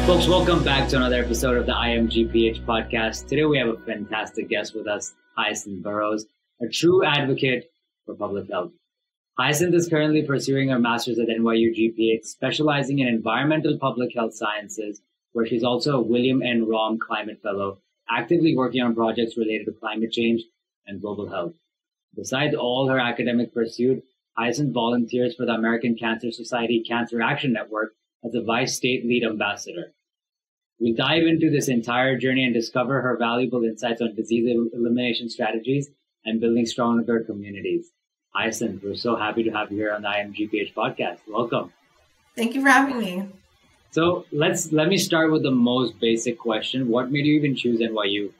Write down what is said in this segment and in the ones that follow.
Folks, welcome back to another episode of the IMGPH podcast. Today we have a fantastic guest with us, Hyacinth Burrows, a true advocate for public health. Hyacinth is currently pursuing her master's at NYU GPH, specializing in environmental public health sciences, where she's also a William N. Rahm Climate Fellow, actively working on projects related to climate change and global health. Besides all her academic pursuit, Hyacinth volunteers for the American Cancer Society Cancer Action Network as a Vice State Lead Ambassador. We'll dive into this entire journey and discover her valuable insights on disease elimination strategies and building stronger communities. Hyacinth, we're so happy to have you here on the IMGPH podcast. Welcome. Thank you for having me. So let me start with the most basic question. What made you even choose NYU?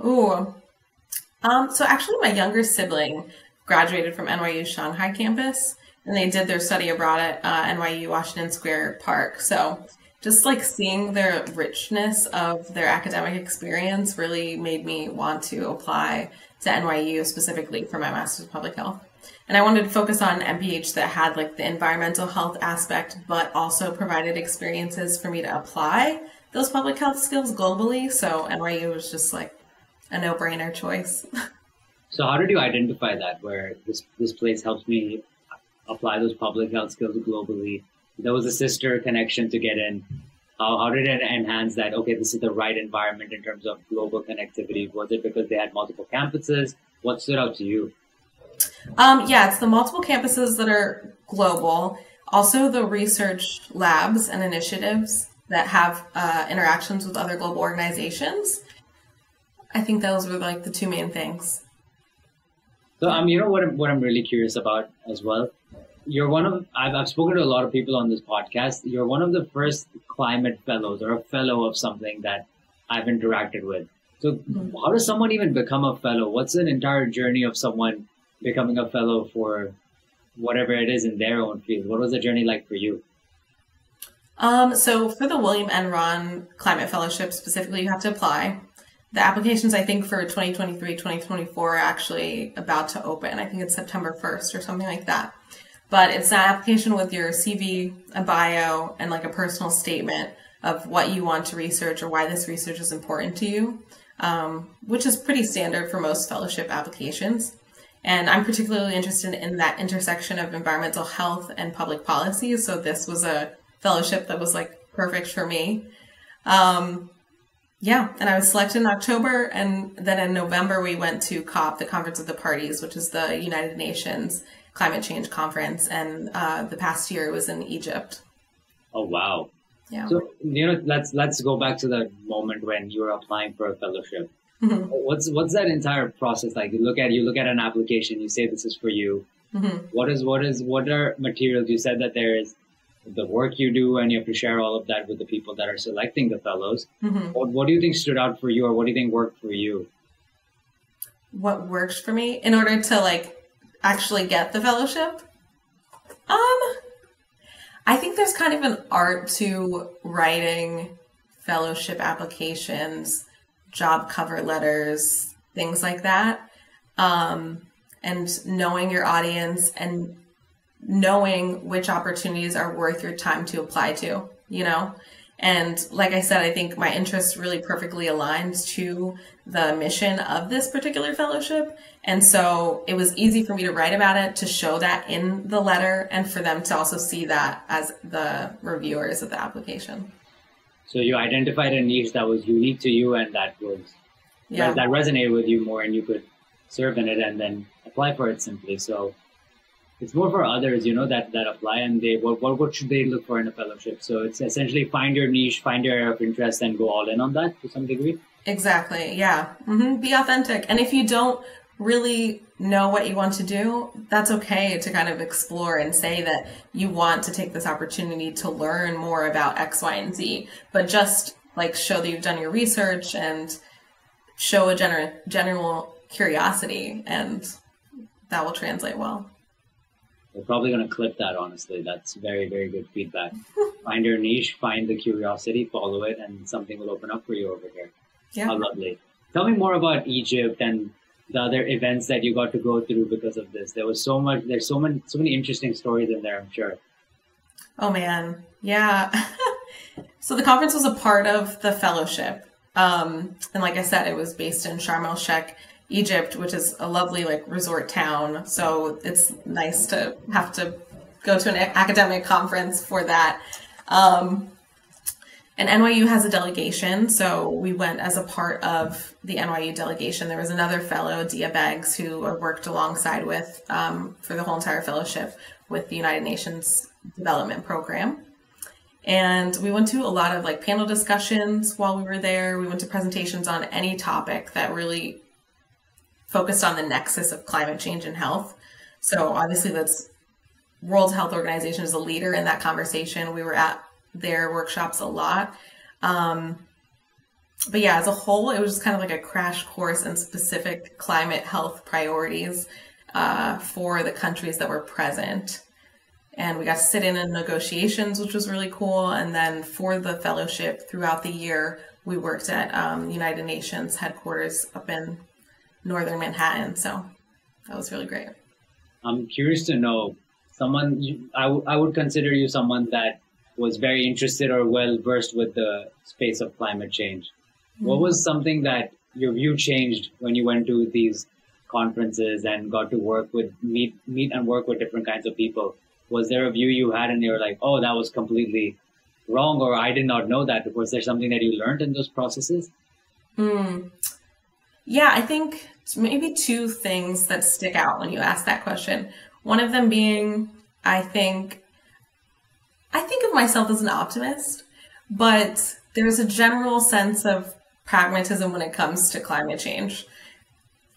So actually my younger sibling graduated from NYU Shanghai campus, and they did their study abroad at NYU Washington Square Park. So just like seeing their richness of their academic experience really made me want to apply to NYU specifically for my master's in public health. And I wanted to focus on MPH that had like the environmental health aspect, but also provided experiences for me to apply those public health skills globally. So NYU was just like a no-brainer choice. So how did you identify that, where this place helps me apply those public health skills globally? There was a sister connection to get in. How did it enhance that? Okay, this is the right environment in terms of global connectivity. Was it because they had multiple campuses? What stood out to you? Yeah, it's the multiple campuses that are global. Also the research labs and initiatives that have interactions with other global organizations. I think those were like the two main things. So, you know what I'm really curious about as well? I've spoken to a lot of people on this podcast. You're one of the first climate fellows or a fellow of something that I've interacted with. So how does someone even become a fellow? What's an entire journey of someone becoming a fellow for whatever it is in their own field? What was the journey like for you? So for the William N. Rahm Climate Fellowship specifically, you have to apply. The applications, I think, for 2023, 2024 are actually about to open. I think it's September 1st or something like that. But it's an application with your CV, a bio, and like a personal statement of what you want to research or why this research is important to you, which is pretty standard for most fellowship applications. And I'm particularly interested in that intersection of environmental health and public policy. So this was a fellowship that was like perfect for me. Yeah, and I was selected in October, and then in November we went to COP, the Conference of the Parties, which is the United Nations Climate Change Conference, and the past year it was in Egypt. Oh wow! Yeah. So let's go back to the moment when you were applying for a fellowship. Mm-hmm. What's that entire process like? You look at an application, you say this is for you. Mm-hmm. What are materials? You said that there is the work you do, and you have to share all of that with the people that are selecting the fellows. Mm-hmm. What do you think stood out for you, or what do you think worked for you? What worked for me in order to like actually get the fellowship? I think there's kind of an art to writing fellowship applications, job cover letters, things like that, and knowing your audience and knowing which opportunities are worth your time to apply to, you know? And like I said, I think my interest really perfectly aligns to the mission of this particular fellowship. And so it was easy for me to write about it, to show that in the letter, and for them to also see that as the reviewers of the application. So you identified a niche that was unique to you, and that resonated with you more, and you could serve in it and then apply for it simply. So it's more for others, you know, that apply, and what should they look for in a fellowship? So it's essentially find your niche, find your area of interest, and go all in on that to some degree. Exactly. Yeah. Mm-hmm. Be authentic. And if you don't really know what you want to do, that's okay to kind of explore and say that you want to take this opportunity to learn more about X, Y, and Z, but just like show that you've done your research and show a general curiosity, and that will translate well. We're probably going to clip that, honestly. That's very, very good feedback. Find your niche, find the curiosity, follow it, and something will open up for you over here. Yeah. How lovely. Tell me more about Egypt and the other events that you got to go through because of this. There's so many interesting stories in there, I'm sure. Oh man. Yeah. So the conference was a part of the fellowship. And like I said, it was based in Sharm el-Sheikh, Egypt, which is a lovely resort town. So it's nice to have to go to an academic conference for that. And NYU has a delegation, so we went as a part of the NYU delegation. There was another fellow, Dia Beggs, who I worked alongside with for the whole entire fellowship with the United Nations Development Program. And we went to a lot of panel discussions while we were there. We went to presentations on any topic that really focused on the nexus of climate change and health. So obviously that's World Health Organization is a leader in that conversation. We were at their workshops a lot. But yeah, as a whole, it was just kind of like a crash course in specific climate health priorities for the countries that were present. And we got to sit in negotiations, which was really cool. And then for the fellowship throughout the year, we worked at United Nations headquarters up in northern Manhattan. So that was really great. I'm curious to know, I would consider you someone that was very interested or well versed with the space of climate change. Mm-hmm. What was something that your view changed when you went to these conferences and got to meet and work with different kinds of people? Was there a view you had and you were like, oh, that was completely wrong, or I did not know that? Was there something that you learned in those processes? Yeah, I think maybe two things that stick out when you ask that question. One of them being, I think of myself as an optimist, but there's a general sense of pragmatism when it comes to climate change.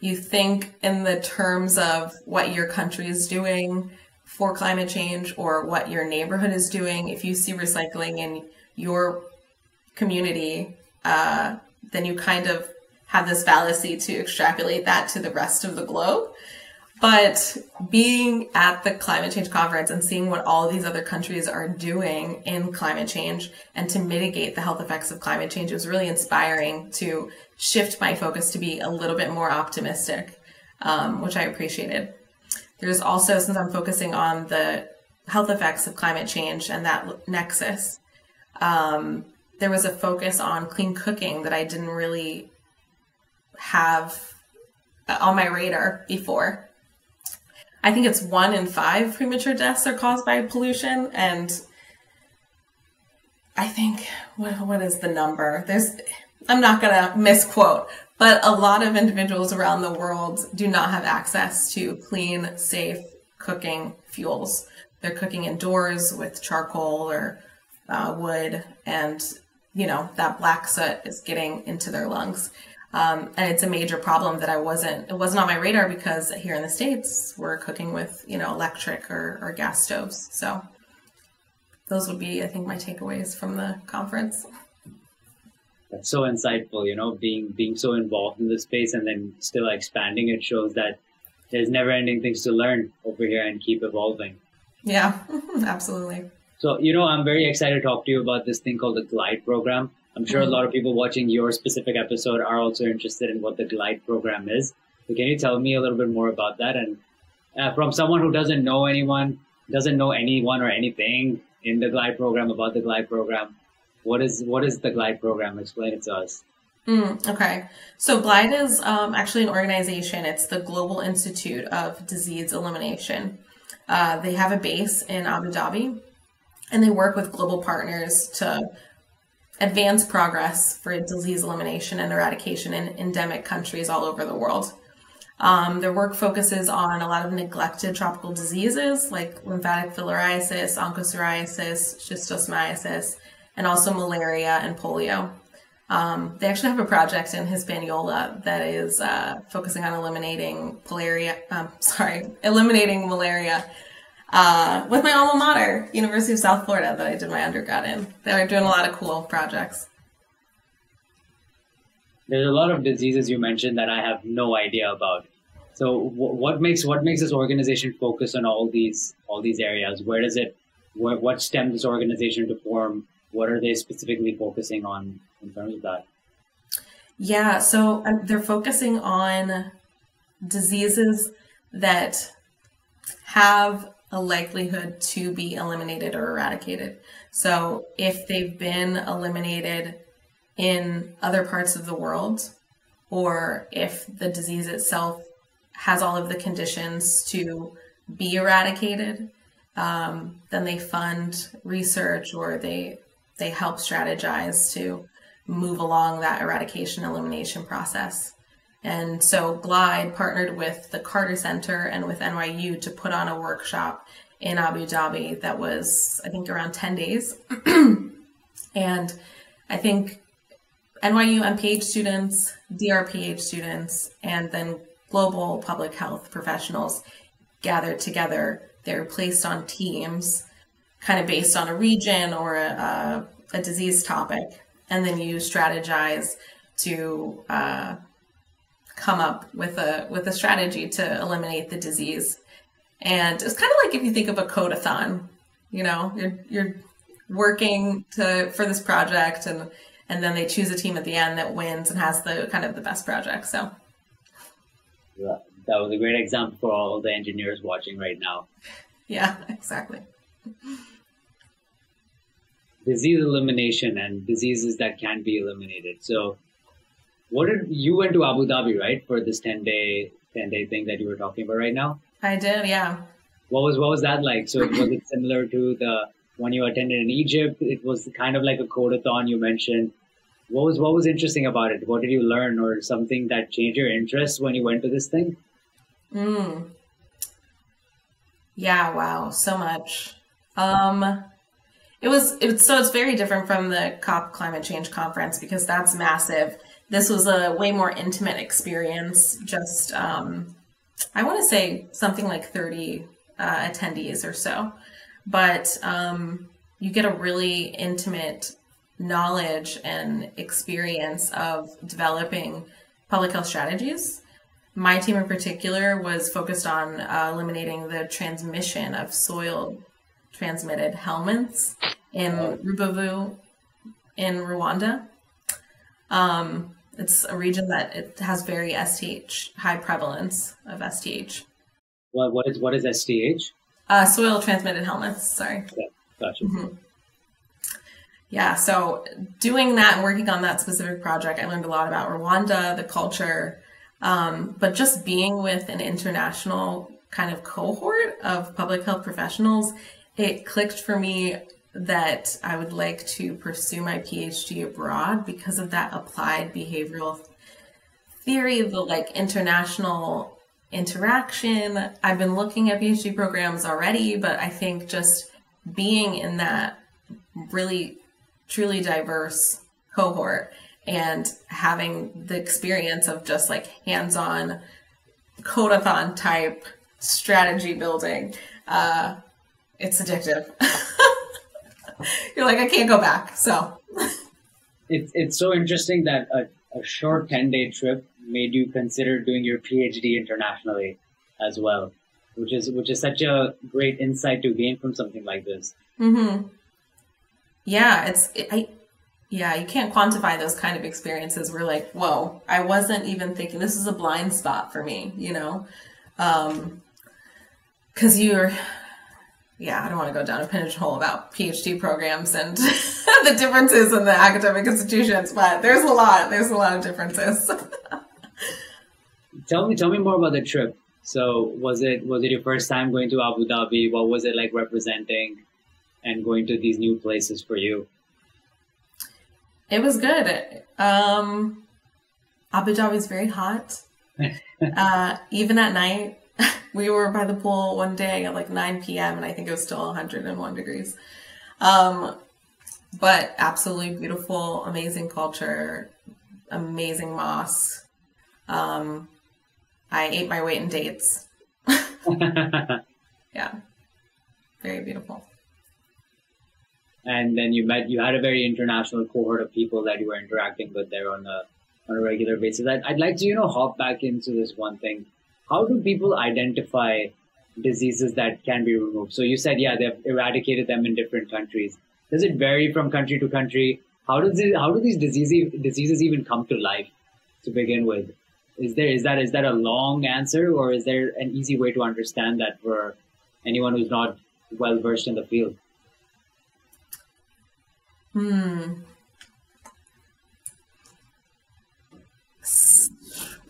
You think in the terms of what your country is doing for climate change or what your neighborhood is doing. If you see recycling in your community, then you kind of have this fallacy to extrapolate that to the rest of the globe. But being at the climate change conference and seeing what all of these other countries are doing in climate change and to mitigate the health effects of climate change was really inspiring to shift my focus to be a little bit more optimistic, which I appreciated. There's also, since I'm focusing on the health effects of climate change and that nexus, there was a focus on clean cooking that I didn't really have on my radar before. I think it's 1 in 5 premature deaths are caused by pollution. And I think, what is the number? I'm not going to misquote, but a lot of individuals around the world do not have access to clean, safe cooking fuels. They're cooking indoors with charcoal or wood, and, that black soot is getting into their lungs. And it's a major problem that it wasn't on my radar because here in the States, we're cooking with, electric or gas stoves. So those would be, I think, my takeaways from the conference. That's so insightful, being so involved in the space and then still expanding. It shows that there's never ending things to learn over here and keep evolving. Yeah, absolutely. So, I'm very excited to talk to you about this thing called the GLIDE program. I'm sure a lot of people watching your specific episode are also interested in what the GLIDE program is. So can you tell me a little bit more about that? And from someone who doesn't know anyone or anything in the GLIDE program, about the GLIDE program, what is the GLIDE program? Explain it to us. Okay. So GLIDE is actually an organization. It's the Global Institute of Disease Elimination. They have a base in Abu Dhabi, and they work with global partners to advance progress for disease elimination and eradication in endemic countries all over the world. Their work focuses on a lot of neglected tropical diseases like lymphatic filariasis, onchocerciasis, schistosomiasis, and also malaria and polio. They actually have a project in Hispaniola that is focusing on eliminating malaria with my alma mater, University of South Florida, that I did my undergrad in. They're doing a lot of cool projects. There's a lot of diseases you mentioned that I have no idea about. So what makes this organization focus on all these areas? What stemmed this organization to form? What are they specifically focusing on in terms of that? Yeah, so they're focusing on diseases that have a likelihood to be eliminated or eradicated. So if they've been eliminated in other parts of the world, or if the disease itself has all of the conditions to be eradicated, then they fund research or they help strategize to move along that eradication elimination process. And so GLIDE partnered with the Carter Center and with NYU to put on a workshop in Abu Dhabi that was, I think, around 10 days. And I think NYU MPH students, DRPH students, and then global public health professionals gathered together. They're placed on teams kind of based on a region or a disease topic. And then you strategize to come up with a strategy to eliminate the disease. And it's kind of like if you think of a codeathon, you know, you're working for this project, and then they choose a team at the end that wins and has the kind of the best project. So yeah, that was a great example for all the engineers watching right now. Yeah, exactly. Disease elimination and diseases that can be eliminated. So you went to Abu Dhabi, right, for this 10-day thing that you were talking about right now? I did, yeah. What was that like? So was it similar to the one you attended in Egypt? It was kind of like a codeathon you mentioned. What was interesting about it? What did you learn, or something that changed your interest when you went to this thing? Yeah, wow, so much. It's very different from the COP Climate Change Conference because that's massive. This was a way more intimate experience. Just, I want to say something like 30 attendees or so. But you get a really intimate knowledge and experience of developing public health strategies. My team in particular was focused on eliminating the transmission of soil-transmitted helminths in Rubavu in Rwanda. It's a region that it has very high prevalence of STH. What is STH? Soil-transmitted helminths, sorry. Yeah, gotcha. Mm-hmm. Yeah, so doing that and working on that specific project, I learned a lot about Rwanda, the culture, but just being with an international kind of cohort of public health professionals, it clicked for me that I would like to pursue my PhD abroad because of that applied behavioral theory, the like international interaction. I've been looking at PhD programs already, but I think just being in that really truly diverse cohort and having the experience of just like hands-on codeathon type strategy building, it's addictive. You're like, I can't go back. So it's so interesting that a short 10-day trip made you consider doing your PhD internationally as well, which is such a great insight to gain from something like this. Mm-hmm. Yeah, you can't quantify those kind of experiences. We're like, whoa, I wasn't even thinking, this is a blind spot for me, you know? Because I don't want to go down a pinhole about PhD programs and the differences in the academic institutions, but there's a lot of differences. Tell me more about the trip. So was it your first time going to Abu Dhabi? What was it like representing and going to these new places for you? It was good. Abu Dhabi is very hot. Even at night. We were by the pool one day at like 9 p.m. and I think it was still 101 degrees. But absolutely beautiful, amazing culture, amazing mosque. I ate my weight in dates. Yeah, very beautiful. And then you had a very international cohort of people that you were interacting with there on a regular basis. I'd like to, hop back into this one thing. How do people identify diseases that can be removed? So you said, they've eradicated them in different countries. Does it vary from country to country? How do these diseases even come to life to begin with? Is that a long answer, or is there an easy way to understand that for anyone who's not well versed in the field?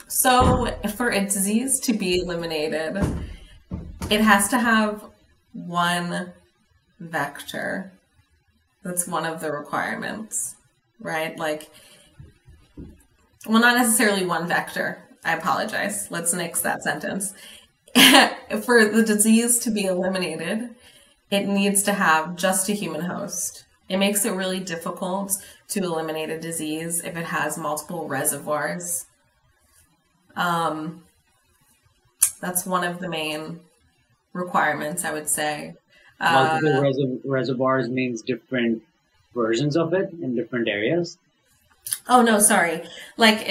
So for a disease to be eliminated, it has to have one vector. That's one of the requirements, right? Like, well, not necessarily one vector. I apologize. Let's nix that sentence. For the disease to be eliminated, it needs to have just a human host. It makes it really difficult to eliminate a disease if it has multiple reservoirs. That's one of the main requirements, I would say. Multiple reservoirs means different versions of it in different areas? Oh, no, sorry. Like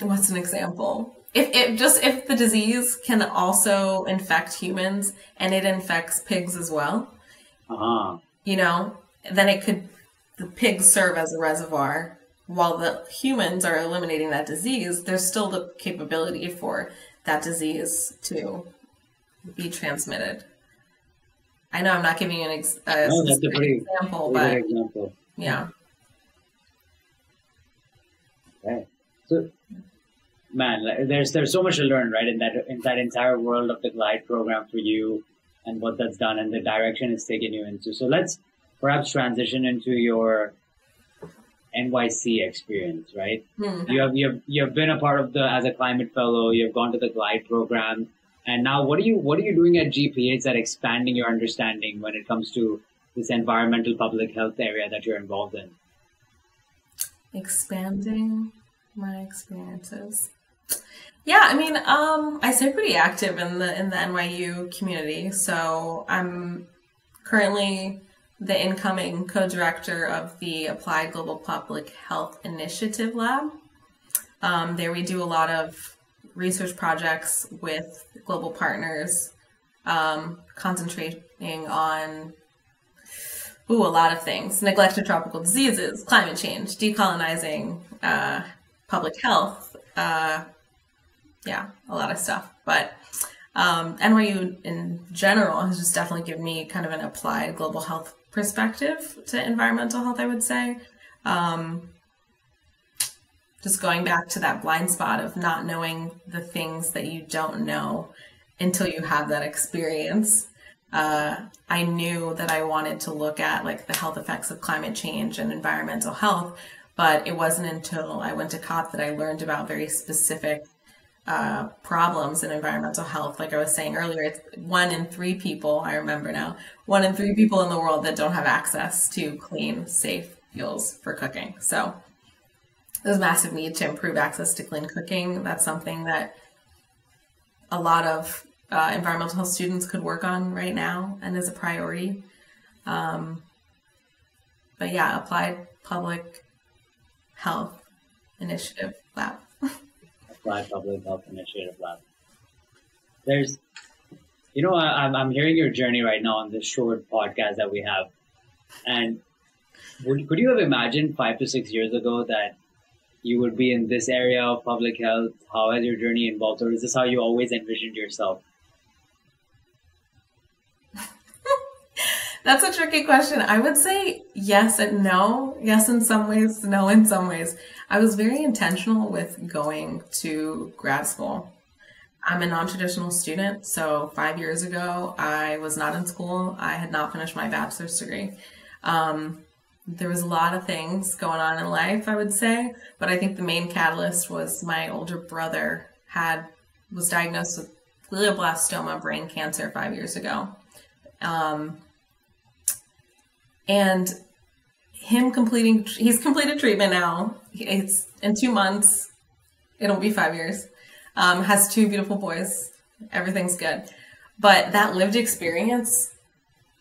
what's an example? If the disease can also infect humans and it infects pigs as well, then the pigs serve as a reservoir. While the humans are eliminating that disease, there's still the capability for that disease to be transmitted. I know I'm not giving you that's a pretty example, but good example. Yeah. Okay. So, man, there's so much to learn, right? In that entire world of the GLIDE program for you, and what that's done, and the direction it's taken you into. So let's perhaps transition into your NYC experience, right? Mm-hmm. You've been a part of as a climate fellow. You've gone to the GLIDE program, and now what are you doing at GPH that expanding your understanding when it comes to this environmental public health area that you're involved in? Expanding my experiences. Yeah, I mean, I stay pretty active in the NYU community. So I'm currently the incoming co-director of the Applied Global Public Health Initiative Lab. There we do a lot of research projects with global partners, concentrating on a lot of things: neglected tropical diseases, climate change, decolonizing, public health, a lot of stuff. But NYU in general has just definitely given me kind of an applied global health perspective to environmental health, I would say. Just going back to that blind spot of not knowing the things that you don't know until you have that experience. I knew that I wanted to look at like the health effects of climate change and environmental health, but it wasn't until I went to COP that I learned about very specific problems in environmental health. Like I was saying earlier, it's 1 in 3 people, I remember now, 1 in 3 people in the world that don't have access to clean, safe fuels for cooking. So there's a massive need to improve access to clean cooking. That's something that a lot of environmental health students could work on right now and is a priority. But yeah, Applied Public Health Initiative Lab. Applied Public Health Initiative Lab. There's, I'm hearing your journey right now on this short podcast that we have. And could you have imagined 5 to 6 years ago that you would be in this area of public health? How has your journey evolved, or is this how you always envisioned yourself? That's a tricky question. I would say yes and no. Yes in some ways, no in some ways. I was very intentional with going to grad school. I'm a non-traditional student, so 5 years ago, I was not in school. I had not finished my bachelor's degree. There was a lot of things going on in life, I would say, but I think the main catalyst was my older brother was diagnosed with glioblastoma brain cancer 5 years ago. And he's completed treatment now. It's in 2 months. It'll be 5 years. Has 2 beautiful boys. Everything's good. But that lived experience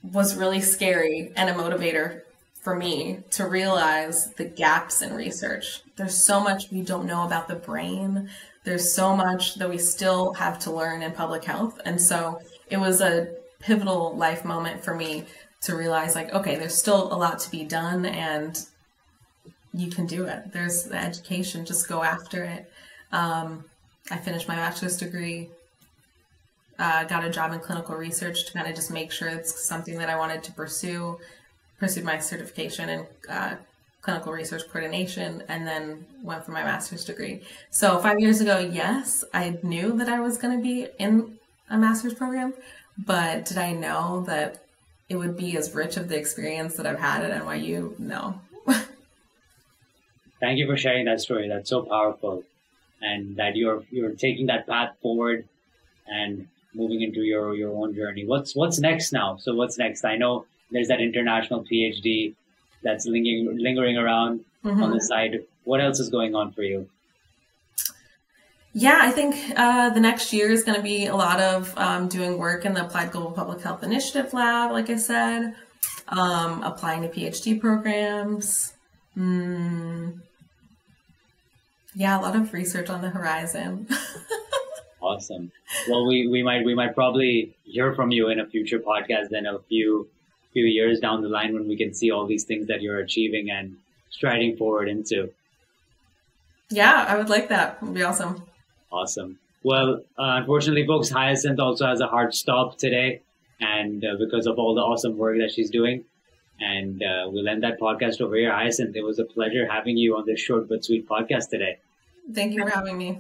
was really scary and a motivator for me to realize the gaps in research. There's so much we don't know about the brain. There's so much that we still have to learn in public health. And so it was a pivotal life moment for me to realize, like, okay, there's still a lot to be done and you can do it. There's the education, just go after it. I finished my bachelor's degree got a job in clinical research to kind of just make sure it's something that I wanted to pursue. Pursued my certification in clinical research coordination, and then went for my master's degree. So 5 years ago, yes, I knew that I was going to be in a master's program, but did I know that it would be as rich of the experience that I've had at NYU? No. Thank you for sharing that story. That's so powerful, and that you're taking that path forward and moving into your own journey. What's next now? So what's next? I know there's that international PhD that's lingering around on the side. What else is going on for you? Yeah, I think the next year is going to be a lot of doing work in the Applied Global Public Health Initiative Lab, like I said, applying to PhD programs. Yeah, a lot of research on the horizon. Awesome. Well, we might probably hear from you in a future podcast in a few years down the line when we can see all these things that you're achieving and striding forward into. Yeah, I would like that. It would be awesome. Awesome. Well, unfortunately, folks, Hyacinth also has a hard stop today, and because of all the awesome work that she's doing. And we'll end that podcast over here. Hyacinth, it was a pleasure having you on this short but sweet podcast today. Thank you for having me.